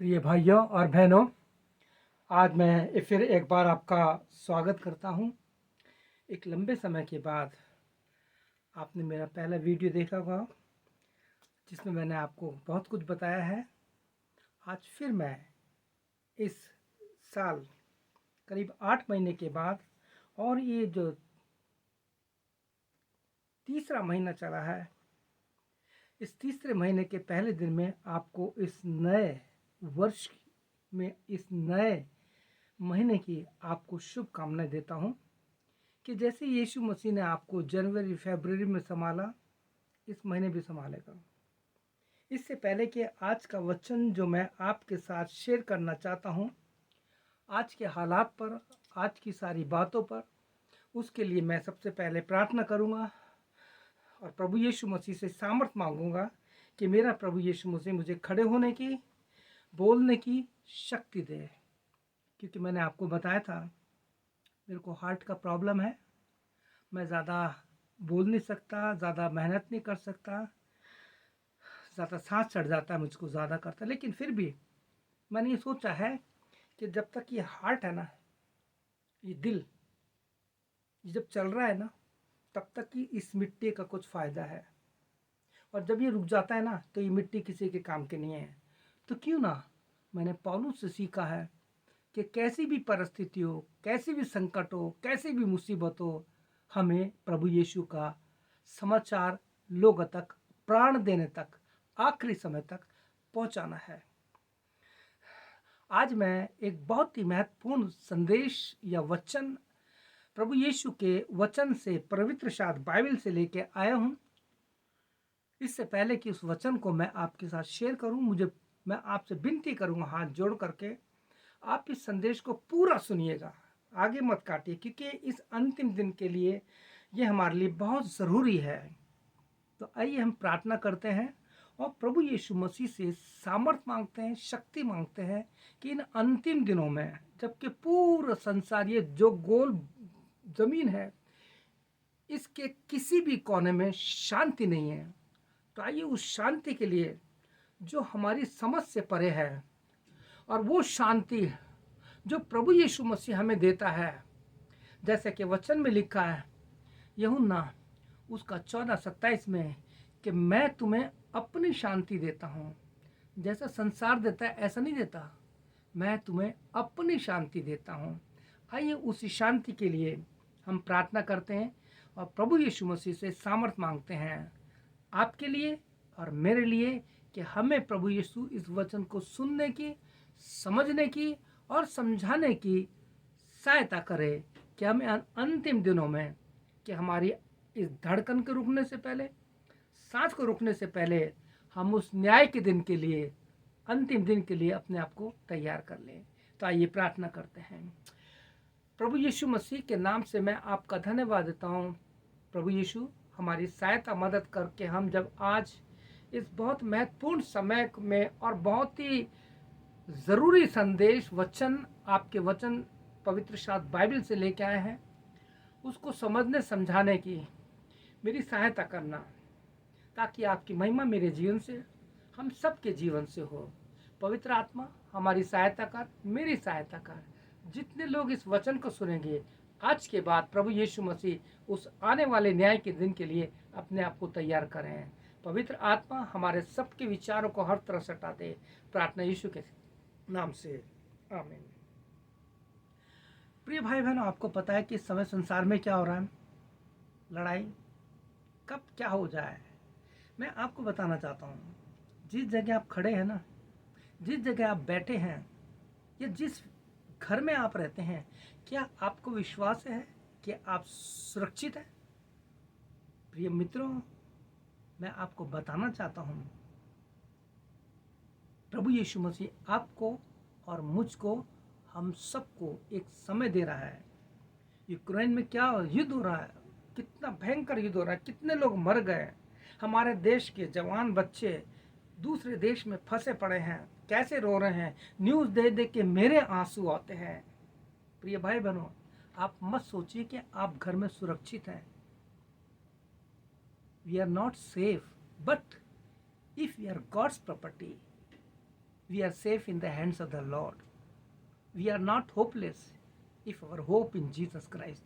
प्रिय भाइयों और बहनों, आज मैं फिर एक बार आपका स्वागत करता हूं। एक लंबे समय के बाद आपने मेरा पहला वीडियो देखा होगा जिसमें मैंने आपको बहुत कुछ बताया है। आज फिर मैं इस साल करीब 8 महीने के बाद और ये जो तीसरा महीना चला है, इस तीसरे महीने के पहले दिन में आपको इस नए वर्ष में, इस नए महीने की आपको शुभकामनाएं देता हूं कि जैसे यीशु मसीह ने आपको जनवरी फरवरी में संभाला, इस महीने भी संभालेगा। इससे पहले कि आज का वचन जो मैं आपके साथ शेयर करना चाहता हूं, आज के हालात पर, आज की सारी बातों पर, उसके लिए मैं सबसे पहले प्रार्थना करूंगा और प्रभु यीशु मसीह से सामर्थ मांगूंगा कि मेरा प्रभु यीशु मसीह मुझे खड़े होने की, बोलने की शक्ति दे। क्योंकि मैंने आपको बताया था मेरे को हार्ट का प्रॉब्लम है, मैं ज़्यादा बोल नहीं सकता, ज़्यादा मेहनत नहीं कर सकता, ज़्यादा सांस चढ़ जाता है मुझको ज़्यादा करता। लेकिन फिर भी मैंने ये सोचा है कि जब तक ये हार्ट है ना, ये दिल, ये जब चल रहा है ना, तब तक ही इस मिट्टी का कुछ फ़ायदा है। और जब ये रुक जाता है ना, तो ये मिट्टी किसी के काम की नहीं है। तो क्यों ना, मैंने पौलुस से सीखा है कि कैसी भी परिस्थिति हो, कैसी भी संकट हो, कैसी भी मुसीबत हो, हमें प्रभु यीशु का समाचार लोगों तक, प्राण देने तक, आखिरी समय तक पहुंचाना है। आज मैं एक बहुत ही महत्वपूर्ण संदेश या वचन प्रभु यीशु के वचन से, पवित्र शास्त्र बाइबल से लेके आया हूं। इससे पहले कि उस वचन को मैं आपके साथ शेयर करूं, मैं आपसे विनती करूंगा हाथ जोड़ करके, आप इस संदेश को पूरा सुनिएगा, आगे मत काटिए, क्योंकि इस अंतिम दिन के लिए ये हमारे लिए बहुत ज़रूरी है। तो आइए हम प्रार्थना करते हैं और प्रभु यीशु मसीह से सामर्थ मांगते हैं, शक्ति मांगते हैं कि इन अंतिम दिनों में, जबकि पूरा संसार, ये जो गोल जमीन है, इसके किसी भी कोने में शांति नहीं है, तो आइए उस शांति के लिए जो हमारी समझ से परे है, और वो शांति जो प्रभु यीशु मसीह हमें देता है, जैसे कि वचन में लिखा है यूहन्ना उसका 14:27 में, कि मैं तुम्हें अपनी शांति देता हूँ, जैसा संसार देता है ऐसा नहीं देता, मैं तुम्हें अपनी शांति देता हूँ। आइए उसी शांति के लिए हम प्रार्थना करते हैं और प्रभु यीशु मसीह से सामर्थ मांगते हैं आपके लिए और मेरे लिए, कि हमें प्रभु यीशु इस वचन को सुनने की, समझने की और समझाने की सहायता करे, कि हमें अंतिम दिनों में, कि हमारी इस धड़कन के रुकने से पहले, सांस को रुकने से पहले, हम उस न्याय के दिन के लिए, अंतिम दिन के लिए अपने आप को तैयार कर लें। तो आइए प्रार्थना करते हैं। प्रभु यीशु मसीह के नाम से मैं आपका धन्यवाद देता हूँ। प्रभु यीशु, हमारी सहायता मदद करके हम जब आज इस बहुत महत्वपूर्ण समय में और बहुत ही ज़रूरी संदेश, वचन, आपके वचन पवित्र शास्त्र बाइबल से लेके आए हैं, उसको समझने समझाने की मेरी सहायता करना, ताकि आपकी महिमा मेरे जीवन से, हम सबके जीवन से हो। पवित्र आत्मा, हमारी सहायता कर, मेरी सहायता कर। जितने लोग इस वचन को सुनेंगे आज के बाद, प्रभु यीशु मसीह उस आने वाले न्याय के दिन के लिए अपने आप को तैयार करें। पवित्र आत्मा हमारे सबके विचारों को हर तरह से हटा दे। प्रार्थना यीशु के नाम से, आमीन। प्रिय भाई बहनों, आपको पता है कि इस समय संसार में क्या हो रहा है, लड़ाई कब क्या हो जाए, मैं आपको बताना चाहता हूँ। जिस जगह आप खड़े हैं ना, जिस जगह आप बैठे हैं, या जिस घर में आप रहते हैं, क्या आपको विश्वास है कि आप सुरक्षित हैं? प्रिय मित्रों, मैं आपको बताना चाहता हूँ, प्रभु यीशु मसीह आपको और मुझको, हम सबको एक समय दे रहा है। यूक्रेन में क्या युद्ध हो रहा है, कितना भयंकर युद्ध हो रहा है, कितने लोग मर गए, हमारे देश के जवान बच्चे दूसरे देश में फंसे पड़े हैं, कैसे रो रहे हैं, न्यूज़ दे दे के मेरे आंसू आते हैं। प्रिय भाई बहनों, आप मत सोचिए कि आप घर में सुरक्षित हैं। We are not safe, but if we are God's property, we are safe in the hands of the Lord. We are not hopeless if our hope in Jesus Christ.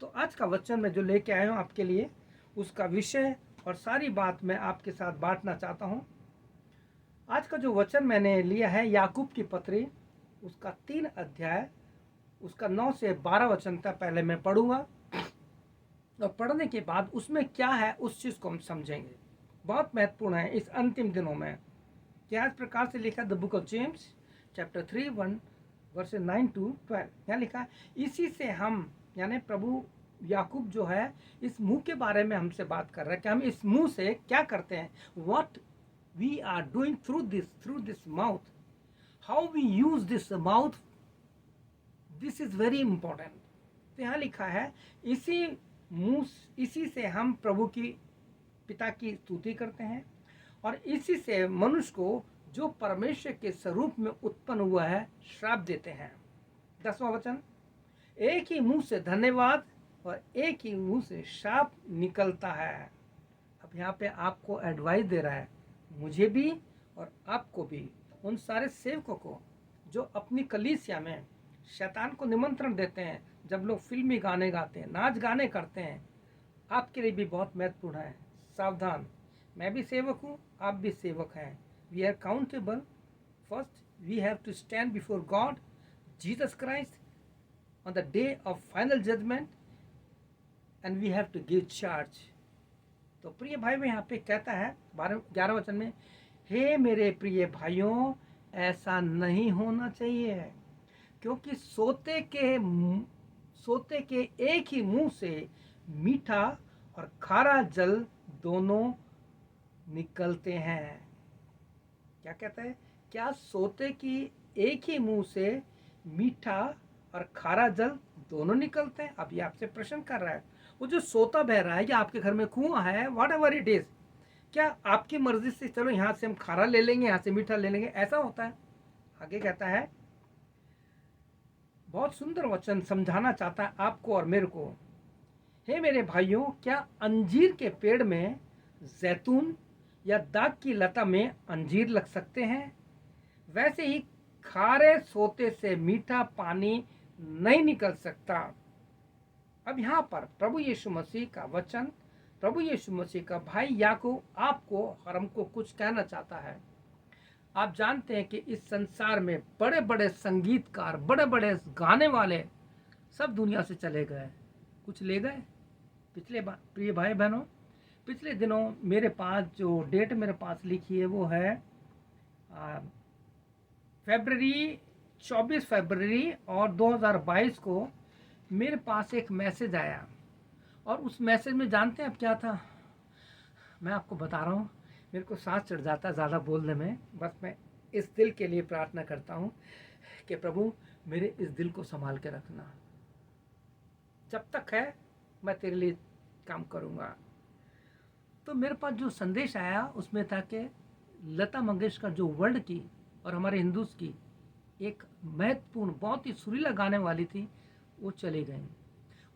तो आज का वचन मैं जो लेके आया हूँ आपके लिए, उसका विषय और सारी बात मैं आपके साथ बांटना चाहता हूँ. आज का जो वचन मैंने लिया है याकूब की पत्री, उसका 3 अध्याय, उसका 9 से 12 वचन तक पहले मैं पढ़ूंगा, और पढ़ने के बाद उसमें क्या है उस चीज़ को हम समझेंगे. बहुत महत्वपूर्ण है इस अंतिम दिनों में. क्या इस प्रकार से लिखा, the book of James chapter 3 1 versus 9 to 12. यहाँ लिखा है, इसी से हम, यानी प्रभु याकूब जो है, इस मुंह के बारे में हमसे बात कर रहा है कि हम इस मुंह से क्या करते हैं. What we are doing through this mouth, how we use this mouth, this is very important. तो यहाँ लिखा है, इसी से हम प्रभु की, पिता की स्तुति करते हैं, और इसी से मनुष्य को जो परमेश्वर के स्वरूप में उत्पन्न हुआ है श्राप देते हैं. 10वां वचन, एक ही मुंह से धन्यवाद और एक ही मुंह से श्राप निकलता है. अब यहाँ पे आपको एडवाइस दे रहा है, मुझे भी और आपको भी, उन सारे सेवकों को जो अपनी कलीसिया में शैतान को निमंत्रण देते हैं जब लोग फिल्मी गाने गाते हैं, नाच गाने करते हैं. आपके लिए भी बहुत महत्वपूर्ण है, सावधान. मैं भी सेवक हूँ, आप भी सेवक हैं. We are countable. First we have to stand before God Jesus Christ on the day of final judgment, and we have to give charge. तो प्रिय भाई में यहाँ पे कहता है 11 वचन में, हे मेरे प्रिय भाइयों, ऐसा नहीं होना चाहिए, क्योंकि सोते के एक ही मुंह से मीठा और खारा जल दोनों निकलते हैं. क्या कहता है, क्या सोते की एक ही मुंह से मीठा और खारा जल दोनों निकलते हैं. अब ये आपसे प्रश्न कर रहा है, वो जो सोता बह रहा है या आपके घर में कुआं है, वॉट एवर इट इज, क्या आपकी मर्जी से चलो यहाँ से हम खारा ले लेंगे, यहाँ से मीठा ले लेंगे, ऐसा होता है. आगे कहता है, बहुत सुंदर वचन समझाना चाहता है आपको और मेरे को. हे मेरे भाइयों, क्या अंजीर के पेड़ में जैतून या दाग की लता में अंजीर लग सकते हैं? वैसे ही खारे सोते से मीठा पानी नहीं निकल सकता. अब यहाँ पर प्रभु यीशु मसीह का वचन, प्रभु यीशु मसीह का भाई याकूब आपको और हमको कुछ कहना चाहता है. आप जानते हैं कि इस संसार में बड़े बड़े संगीतकार, बड़े बड़े गाने वाले सब दुनिया से चले गए, कुछ ले गए. प्रिय भाई बहनों, पिछले दिनों मेरे पास जो डेट मेरे पास लिखी है वो है 24 फरवरी और 2022 को मेरे पास एक मैसेज आया. और उस मैसेज में जानते हैं अब क्या था, मैं आपको बता रहा हूँ, मेरे को सांस चढ़ जाता है ज़्यादा बोलने में. बस मैं इस दिल के लिए प्रार्थना करता हूँ कि प्रभु मेरे इस दिल को संभाल के रखना, जब तक है मैं तेरे लिए काम करूँगा. तो मेरे पास जो संदेश आया उसमें था कि लता मंगेशकर जो वर्ल्ड की और हमारे हिंदूज की एक महत्वपूर्ण, बहुत ही सुरीला गाने वाली थी, वो चली गई.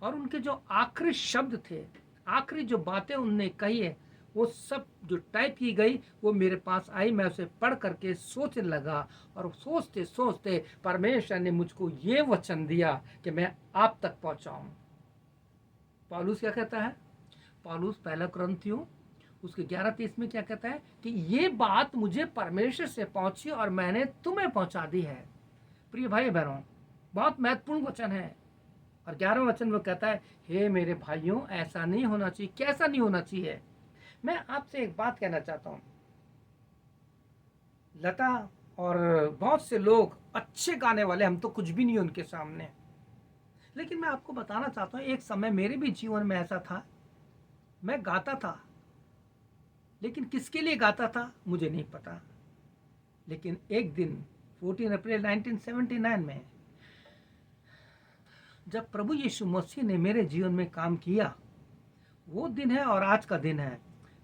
और उनके जो आखिरी शब्द थे, आखिरी जो बातें उनने कही है, वो सब जो टाइप की गई वो मेरे पास आई. मैं उसे पढ़ करके सोचने लगा, और सोचते सोचते परमेश्वर ने मुझको ये वचन दिया कि मैं आप तक पहुंचाऊं. पौलुस क्या कहता है, पौलुस पहला कुरिन्थियों उसके 11:30 में क्या कहता है कि ये बात मुझे परमेश्वर से पहुंची और मैंने तुम्हें पहुंचा दी है. प्रिय भाई बहनों, बहुत महत्वपूर्ण वचन है. और 11वां वचन वो कहता है, हे मेरे भाइयों, ऐसा नहीं होना चाहिए. कैसा नहीं होना चाहिए? मैं आपसे एक बात कहना चाहता हूँ. लता और बहुत से लोग अच्छे गाने वाले, हम तो कुछ भी नहीं उनके सामने. लेकिन मैं आपको बताना चाहता हूँ, एक समय मेरे भी जीवन में ऐसा था, मैं गाता था, लेकिन किसके लिए गाता था मुझे नहीं पता. लेकिन एक दिन 14 अप्रैल 1979 में जब प्रभु यीशु मसीह ने मेरे जीवन में काम किया, वो दिन है और आज का दिन है.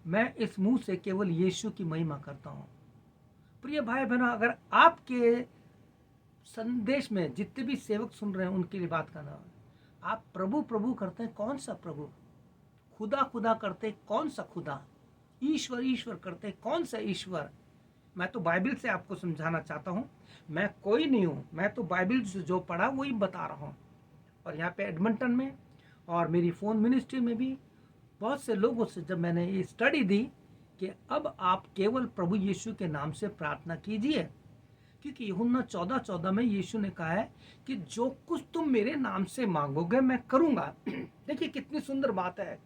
मैं इस मुंह से केवल यीशु की महिमा करता हूँ. प्रिय भाई बहनों, अगर आपके संदेश में जितने भी सेवक सुन रहे हैं उनके लिए बात करना, आप प्रभु प्रभु करते हैं, कौन सा प्रभु? खुदा खुदा करते, कौन सा खुदा? ईश्वर ईश्वर करते, कौन सा ईश्वर? मैं तो बाइबल से आपको समझाना चाहता हूँ। मैं कोई नहीं हूँ, मैं तो बाइबल से जो पढ़ा वही बता रहा हूँ। और यहाँ पे एडमंटन में और मेरी फ़ोन मिनिस्ट्री में भी बहुत से लोगों से जब मैंने ये स्टडी दी कि अब आप केवल प्रभु यीशु के नाम से प्रार्थना कीजिए, क्योंकि यूहन्ना 14:14 में यीशु ने कहा है कि जो कुछ तुम मेरे नाम से मांगोगे मैं करूँगा। देखिए कितनी सुंदर बात है।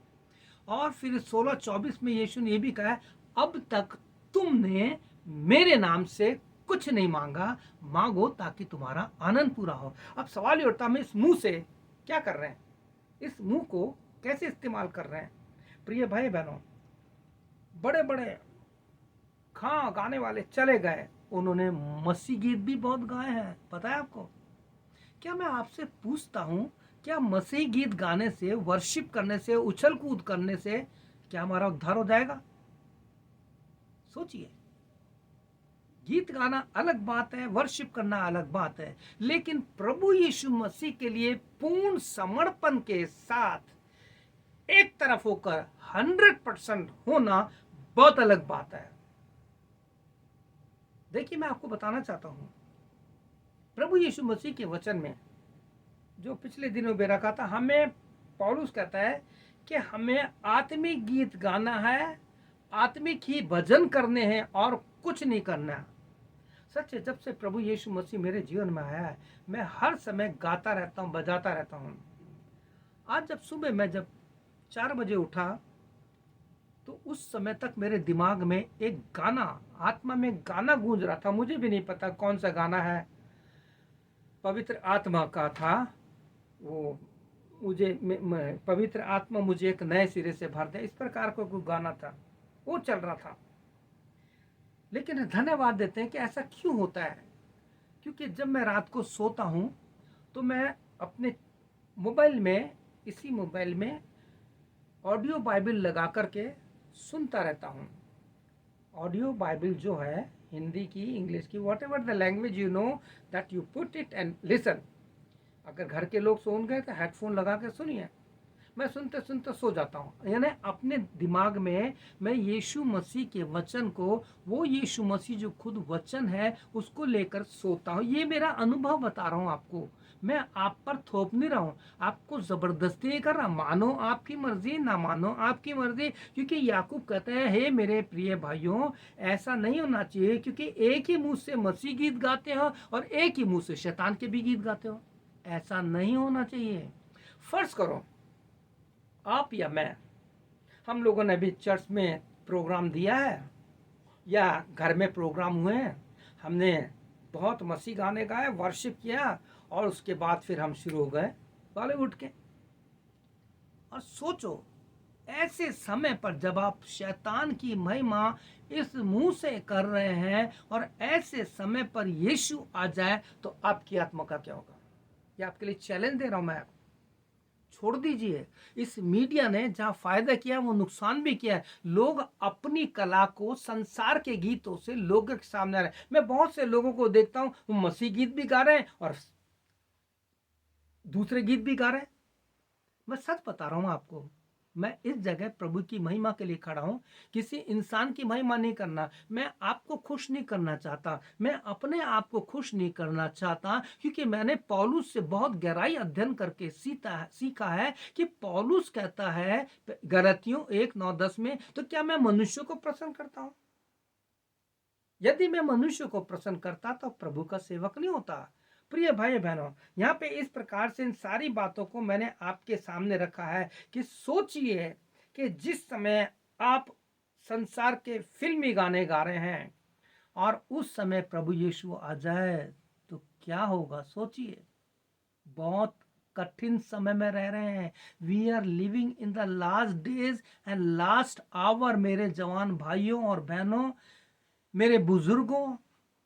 और फिर 16:24 में यीशु ने यह भी कहा है, अब तक तुमने मेरे नाम से कुछ नहीं मांगा, मांगो ताकि तुम्हारा आनंद पूरा हो। अब सवाल ये उठता है, हम इस मुंह से क्या कर रहे हैं, इस मुंह को कैसे इस्तेमाल कर रहे हैं। प्रिय भाई बहनों, बड़े बड़े खां गाने वाले चले गए, उन्होंने मसीह गीत भी बहुत गाए हैं, पता है आपको। क्या मैं आपसे पूछता हूं, क्या मसीह गीत गाने से, वर्शिप करने से, उछल कूद करने से क्या हमारा उद्धार हो जाएगा? सोचिए। गीत गाना अलग बात है, वर्शिप करना अलग बात है, लेकिन प्रभु यीशु मसीह के लिए पूर्ण समर्पण के साथ एक तरफ होकर 100% होना बहुत अलग बात है। देखिए मैं आपको बताना चाहता हूं, प्रभु यीशु मसीह के वचन में जो पिछले दिनों में रखा था, हमें पौलुस कहता है कि हमें आत्मिक गीत गाना है, आत्मिक ही भजन करने हैं और कुछ नहीं करना है। सच है, जब से प्रभु यीशु मसीह मेरे जीवन में आया है, मैं हर समय गाता रहता हूँ, बजाता रहता हूँ। आज जब सुबह मैं जब 4 बजे उठा तो उस समय तक मेरे दिमाग में एक गाना, आत्मा में गाना गूंज रहा था। मुझे भी नहीं पता कौन सा गाना है, पवित्र आत्मा का था वो। मुझे पवित्र आत्मा मुझे एक नए सिरे से भर दे, इस प्रकार का कोई गाना था, वो चल रहा था। लेकिन धन्यवाद देते हैं कि ऐसा क्यों होता है, क्योंकि जब मैं रात को सोता हूं तो मैं अपने मोबाइल में, इसी मोबाइल में ऑडियो बाइबल लगा करके सुनता रहता हूं। ऑडियो बाइबल जो है, हिंदी की, इंग्लिश की, what ever the language you know, that you put it and listen. अगर घर के लोग सो गए तो हेडफोन लगा के सुनिए, मैं सुनते सुनते सो जाता हूँ। यानी अपने दिमाग में मैं यीशु मसीह के वचन को, वो यीशु मसीह जो खुद वचन है, उसको लेकर सोता हूँ। ये मेरा अनुभव बता रहा हूँ आपको, मैं आप पर थोप नहीं रहा हूँ, आपको जबरदस्ती नहीं कर रहा। मानो आपकी मर्जी, ना मानो आपकी मर्जी, क्योंकि याकूब कहते हैं, हे मेरे प्रिय भाइयों, ऐसा नहीं होना चाहिए, क्योंकि एक ही मुंह से मसीह गीत गाते हो और एक ही मुंह से शैतान के भी गीत गाते हो। ऐसा नहीं होना चाहिए। फर्ज करो आप या मैं, हम लोगों ने भी चर्च में प्रोग्राम दिया है या घर में प्रोग्राम हुए हैं, हमने बहुत मसीह गाने गाए, वर्शिप किया, और उसके बाद फिर हम शुरू हो गए बॉलीवुड के। और सोचो, ऐसे समय पर जब आप शैतान की महिमा इस मुंह से कर रहे हैं और ऐसे समय पर यीशु आ जाए तो आपकी आत्मा का क्या होगा? ये आपके लिए चैलेंज दे रहा हूं मैं। छोड़ दीजिए। इस मीडिया ने जहां फायदा किया वो नुकसान भी किया है। लोग अपनी कला को संसार के गीतों से लोगों के सामने आ रहे हैं। मैं बहुत से लोगों को देखता हूं, वो मसीह गीत भी गा रहे हैं और दूसरे गीत भी गा रहे हैं। मैं सच बता रहा हूं आपको, मैं इस जगह प्रभु की महिमा के लिए खड़ा हूं, किसी इंसान की महिमा नहीं करना। मैं आपको खुश नहीं करना चाहता, मैं अपने आप को खुश नहीं करना चाहता, क्योंकि मैंने पौलुस से बहुत गहराई अध्ययन करके सीखा है कि पौलुस कहता है गलतियों 1:9-10 में, तो क्या मैं मनुष्य को प्रसन्न करता हूं? यदि मैं मनुष्य को प्रसन्न करता तो प्रभु का सेवक नहीं होता। प्रिय भाई बहनों, यहाँ पे इस प्रकार से इन सारी बातों को मैंने आपके सामने रखा है कि सोचिए कि जिस समय आप संसार के फिल्मी गाने गा रहे हैं और उस समय प्रभु यीशु आ जाए तो क्या होगा? सोचिए। बहुत कठिन समय में रह रहे हैं। We are living in the last days and last hour. मेरे जवान भाइयों और बहनों, मेरे बुजुर्गों,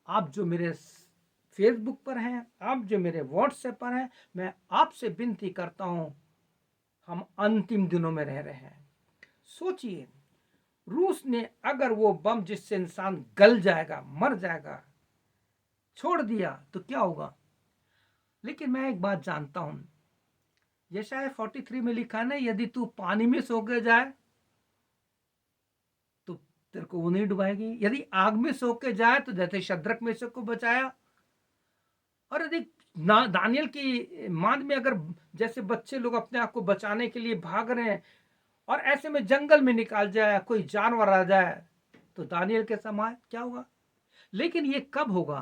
आप जो मेरे फेसबुक पर हैं, आप जो मेरे व्हाट्सएप पर हैं, मैं आपसे विनती करता हूं, हम अंतिम दिनों में रह रहे हैं। सोचिए, रूस ने अगर वो बम जिससे इंसान गल जाएगा, मर जाएगा, छोड़ दिया तो क्या होगा? लेकिन मैं एक बात जानता हूं, यशायाह 43 में लिखा है ना, यदि तू पानी में सो के जाए तो तेरे को वो नहीं डुबाएगी। यदि आग में सो के जाए तो जैसे शद्रक मेशक को बचाया, और यदि दानियल की मांद में अगर जैसे बच्चे लोग अपने आप को बचाने के लिए भाग रहे हैं और ऐसे में जंगल में निकाल जाए, कोई जानवर आ जाए, तो दानियल के समय क्या होगा। लेकिन ये कब होगा?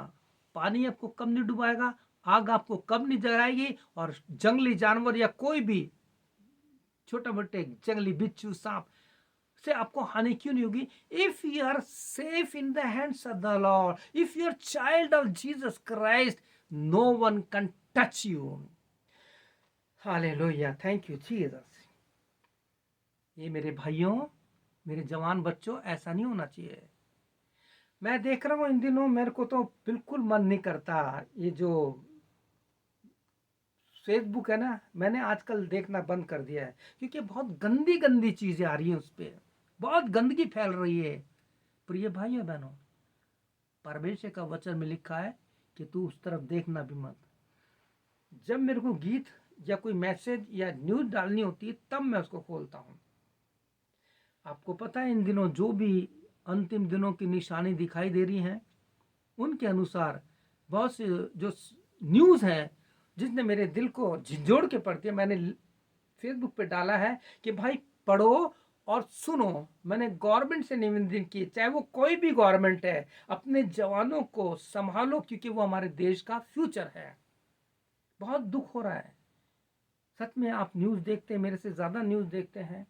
पानी आपको कब नहीं डुबाएगा, आग आपको कब नहीं जलाएगी, और जंगली जानवर या कोई भी छोटा मोटे जंगली बिच्छू सांप से आपको हानि क्यों नहीं होगी? If you are safe in the hands of the Lord, if you are child of Jesus Christ, no one can touch you. Hallelujah, thank you Jesus. ये मेरे भाइयों, मेरे जवान बच्चों, ऐसा नहीं होना चाहिए। मैं देख रहा हूं इन दिनों, मेरे को तो बिल्कुल मन नहीं करता। ये जो फेसबुक है ना, मैंने आजकल देखना बंद कर दिया है, क्योंकि बहुत गंदी गंदी चीजें आ रही हैं उस पर, बहुत गंदगी फैल रही है। प्रिय भाइयों बहनों, परमेश्वर का वचन में लिखा है कि तू उस तरफ देखना भी मत। जब मेरे को गीत या कोई मैसेज या न्यूज डालनी होती है तब मैं उसको खोलता हूँ। आपको पता है इन दिनों जो भी अंतिम दिनों की निशानी दिखाई दे रही हैं, उनके अनुसार बहुत से जो न्यूज़ है जिसने मेरे दिल को झिंझोड़ के पढ़ दिया, मैंने फेसबुक पे डाला है कि भाई पढ़ो और सुनो। मैंने गवर्नमेंट से निवेदन की, चाहे वो कोई भी गवर्नमेंट है, अपने जवानों को संभालो, क्योंकि वो हमारे देश का फ्यूचर है। बहुत दुख हो रहा है सच में। आप न्यूज़ देखते हैं, मेरे से ज़्यादा न्यूज़ देखते हैं,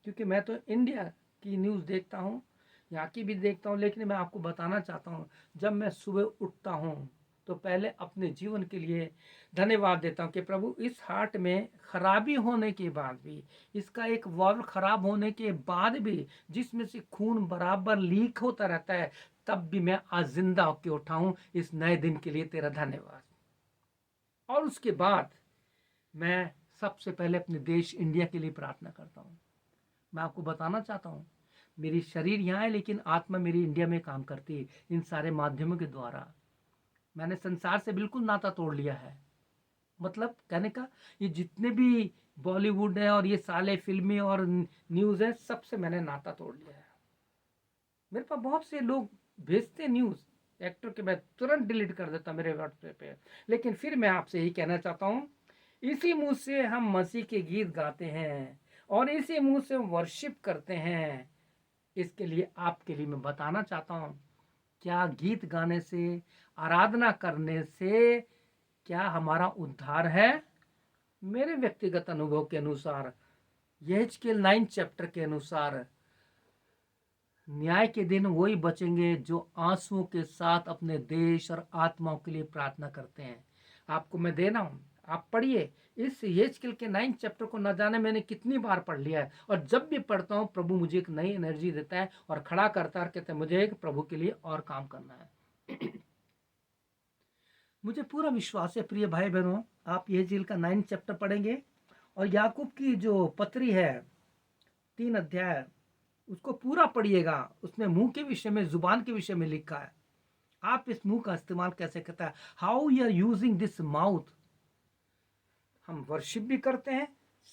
क्योंकि मैं तो इंडिया की न्यूज़ देखता हूँ, यहाँ की भी देखता हूँ। लेकिन मैं आपको बताना चाहता हूँ, जब मैं सुबह उठता हूँ तो पहले अपने जीवन के लिए धन्यवाद देता हूँ कि प्रभु, इस हार्ट में खराबी होने के बाद भी, इसका एक वाल्व खराब होने के बाद भी, जिसमें से खून बराबर लीक होता रहता है, तब भी मैं आज जिंदा होकर उठा हूँ। इस नए दिन के लिए तेरा धन्यवाद। और उसके बाद मैं सबसे पहले अपने देश इंडिया के लिए प्रार्थना करता हूँ। मैं आपको बताना चाहता हूँ, मेरी शरीर यहाँ है लेकिन आत्मा मेरी इंडिया में काम करती है। इन सारे माध्यमों के द्वारा मैंने संसार से बिल्कुल नाता तोड़ लिया है। मतलब कहने का, ये जितने भी बॉलीवुड है और ये साले फिल्में और न्यूज़ है, सबसे मैंने नाता तोड़ लिया है। मेरे पास बहुत से लोग भेजते न्यूज़ एक्टर के, मैं तुरंत डिलीट कर देता मेरे व्हाट्सएप पे। लेकिन फिर मैं आपसे यही कहना चाहता हूँ, इसी मुंह से हम मसीह के गीत गाते हैं और इसी मुंह से वर्शिप करते हैं। इसके लिए आपके लिए मैं बताना चाहता हूँ, क्या गीत गाने से, आराधना करने से क्या हमारा उद्धार है? मेरे व्यक्तिगत अनुभव के अनुसार, यहेजकेल 9 चैप्टर के अनुसार, न्याय के दिन वही बचेंगे जो आंसुओं के साथ अपने देश और आत्माओं के लिए प्रार्थना करते हैं। आपको मैं दे रहा हूं, आप पढ़िए इस यहेजकेल के 9 चैप्टर को। न जाने मैंने कितनी बार पढ़ लिया है, और जब भी पढ़ता हूं प्रभु मुझे एक नई एनर्जी देता है और खड़ा करता है, कहते हैं मुझे एक प्रभु के लिए और काम करना है। मुझे पूरा विश्वास है प्रिय भाई बहनों, आप यहेजकेल का 9 चैप्टर पढ़ेंगे और याकूब की जो पत्री है 3 अध्याय, उसको पूरा पढ़िएगा। उसमें मुंह के विषय में, जुबान के विषय में लिखा है, आप इस मुंह का इस्तेमाल कैसे करता है, how you are using this mouth. हम वर्शिप भी करते हैं,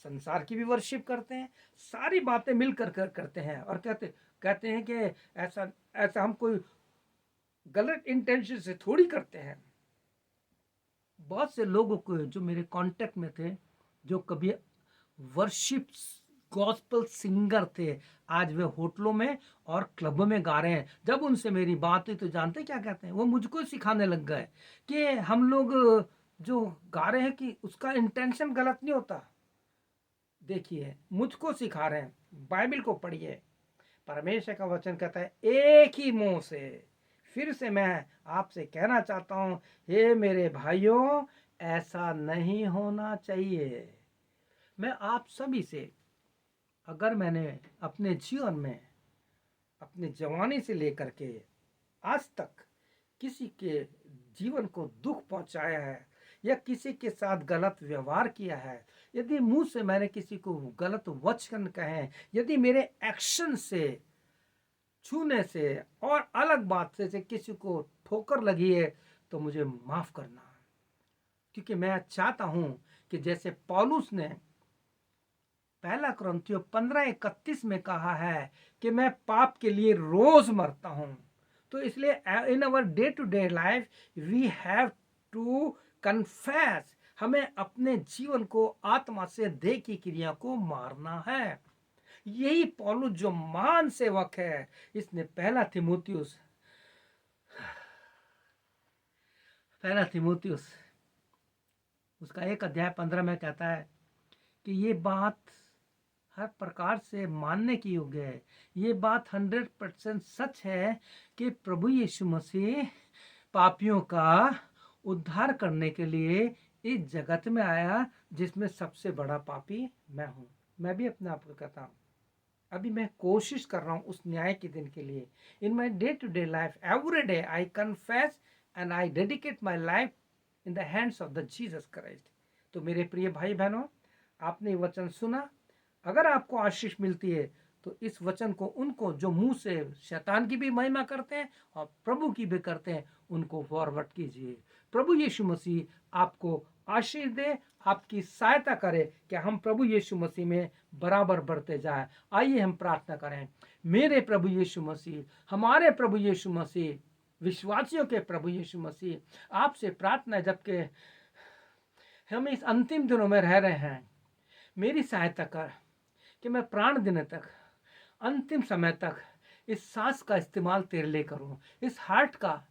संसार की भी वर्शिप करते हैं, सारी बातें मिलकर करते हैं, और कहते हैं कि ऐसा ऐसा हम कोई गलत इंटेंशन से थोड़ी करते हैं। बहुत से लोगों को जो मेरे कांटेक्ट में थे, जो कभी वर्शिप गॉस्पेल सिंगर थे, आज वे होटलों में और क्लबों में गा रहे हैं। जब उनसे मेरी बात हुई तो जानते क्या कहते हैं, वो मुझको सिखाने लग गए कि हम लोग जो गा रहे हैं कि उसका इंटेंशन गलत नहीं होता। देखिए, मुझको सिखा रहे हैं, बाइबल को पढ़िए। परमेश्वर का वचन कहता है एक ही मुंह से। फिर से मैं आपसे कहना चाहता हूं, हे मेरे भाइयों, ऐसा नहीं होना चाहिए। मैं आप सभी से, अगर मैंने अपने जीवन में, अपने जवानी से लेकर के आज तक किसी के जीवन को दुख पहुंचाया है या किसी के साथ गलत व्यवहार किया है, यदि मुंह से मैंने किसी को गलत वचन कहे, यदि मेरे एक्शन से, छूने से और अलग बात से किसी को ठोकर लगी है, तो मुझे माफ करना। क्योंकि मैं चाहता हूं कि जैसे पौलुस ने पहला कुरिन्थियों 15:31 में कहा है कि मैं पाप के लिए रोज मरता हूं। तो इसलिए in our day to day life we have to confess, हमें अपने जीवन को आत्मा से देह की क्रिया को मारना है। यही पौलुस जो महान सेवक है, इसने पहला थिमुथियुस उसका 1 अध्याय 15 में कहता है कि ये बात हर प्रकार से मानने की योग्य है। ये बात 100% सच है कि प्रभु यीशु मसीह पापियों का उद्धार करने के लिए इस जगत में आया, जिसमें सबसे बड़ा पापी मैं हूं। मैं भी अपने आप को कहता हूं, अभी मैं कोशिश कर रहा हूं उस न्याय के दिन के लिए। In my day to day life every day I confess and I dedicate my life in the hands of the Jesus Christ. तो मेरे प्रिय भाई बहनों, आपने वचन सुना। अगर आपको आशीष मिलती है तो इस वचन को उनको जो मुंह से शैतान की भी महिमा करते हैं और प्रभु की भी करते हैं, उनको फॉरवर्ड कीजिए। प्रभु यीशु मसीह आपको आशीष दे, आपकी सहायता करे कि हम प्रभु यीशु मसीह में बराबर बढ़ते जाए। आइए हम प्रार्थना करें। मेरे प्रभु यीशु मसीह, हमारे प्रभु यीशु मसीह, विश्वासियों के प्रभु यीशु मसीह, आपसे प्रार्थना है, जबकि हम इस अंतिम दिनों में रह रहे हैं, मेरी सहायता कर कि मैं प्राण देने तक, अंतिम समय तक इस सांस का इस्तेमाल तेरे लिए करूं, इस हार्ट का,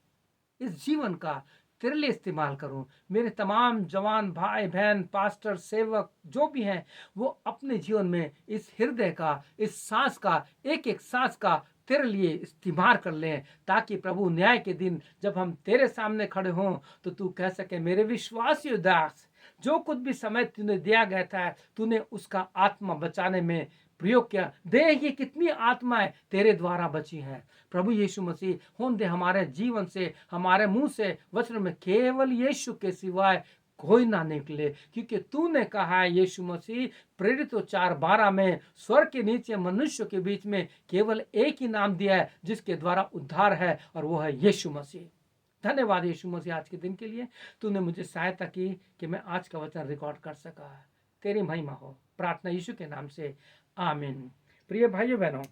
इस जीवन का तेरे लिए इस्तेमाल करूं। मेरे तमाम जवान भाई बहन, पास्टर, सेवक जो भी हैं, वो अपने जीवन में इस हृदय का, इस सांस का, एक एक सांस का तेरे लिए इस्तेमाल कर लें, ताकि प्रभु न्याय के दिन जब हम तेरे सामने खड़े हों तो तू कह सके, मेरे विश्वासी दास, जो कुछ भी समय तूने दिया गया था, तूने उसका आत्मा बचाने में प्रयोग किया। देख ये कितनी आत्माएं तेरे द्वारा बची हैं। प्रभु यीशु मसीह, होने दे हमारे जीवन से, हमारे मुंह से, वचन में केवल यीशु के सिवाय कोई ना निकले, क्योंकि तूने कहा है यीशु मसीह, प्रेरित 4:12 में, स्वर्ग के नीचे मनुष्य के बीच में केवल एक ही नाम दिया है जिसके द्वारा उद्धार है, और वो है यीशु मसीह। धन्यवाद यीशु मसीह आज के दिन के लिए। तूने मुझे सहायता की कि मैं आज का वचन रिकॉर्ड कर सका। तेरी महिमा हो। प्रार्थना यीशु के नाम से, आमीन। प्रिय भाइयों बहनों,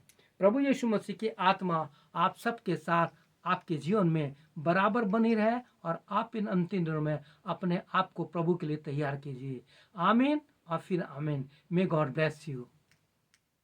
प्रभु यीशु मसीह की आत्मा आप सबके साथ, आपके जीवन में बराबर बनी रहे, और आप इन अंतिम दिनों में अपने आप को प्रभु के लिए तैयार कीजिए। आमीन और फिर आमीन। May God bless you.